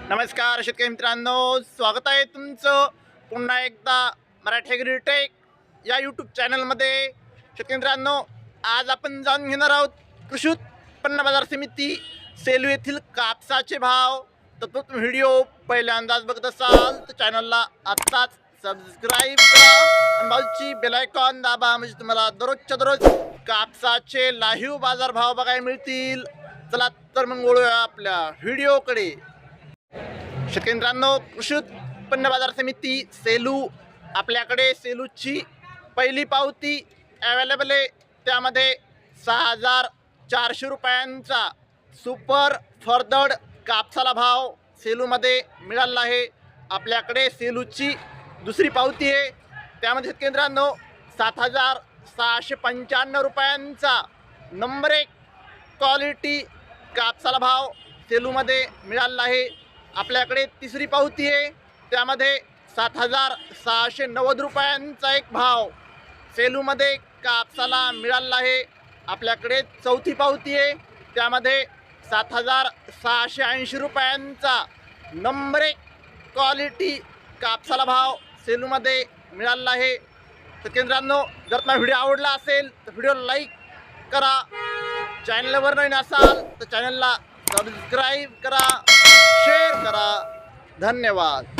नमस्कार शेतकरी मित्रांनो, स्वागत आहे तुमचं पुन्हा एकदा मराठी ॲग्रीटेक या यूट्यूब चॅनलमध्ये। शेतकरी मित्रांनो, आज आपण जाणून घेणार आहोत कृषी उत्पन्न बाजार समिती सेलू येथील कापसाचे भाव। तर तुम्ही व्हिडिओ पहिल्यांदाच बघत असाल तर चॅनलला आत्ताच सबस्क्राईब करा आणि बाजूची बेल आयकॉन दाबा, म्हणजे तुम्हाला दररोजच्या दररोज कापसाचे लाईव्ह बाजार भाव बघायला मिळतील। चला तर मग वळूया आपल्या व्हिडिओकडे। शेतकरी मित्रांनो, कृषी उत्पन्न बाजार समिती सेलू, आपल्याकडे सेलूची पहिली पावती अवेलेबल आहे। त्यामध्ये 6,400 रुपयांचा सुपर फरदड कापसाला भाव सेलूमध्ये मिळाला आहे। आपल्याकडे सेलूची दुसरी पावती आहे, त्यामध्ये शेतकरी मित्रांनो 7,695 रुपयांचा नंबर 1 क्वालिटी कापसाला भाव सेलूमध्ये मिळाला आहे। आपल्याकडे तिसरी पावती आहे, त्यामध्ये 7,690 रुपयांचा एक भाव सेलूमध्ये कापसाला मिळाला आहे। आपल्याकडे चौथी पावती आहे, त्यामध्ये 7,680 रुपयांचा नंबर 1 क्वालिटी कापसाला भाव सेलूमध्ये मिळाला आहे। तर केंद्रांनो, जर तुम्हाला व्हिडिओ आवडला असेल तर व्हिडिओ लाईक करा, चॅनलवर नवीन असाल तर चॅनलला सबस्क्राईब करा, शेअर करा। धन्यवाद।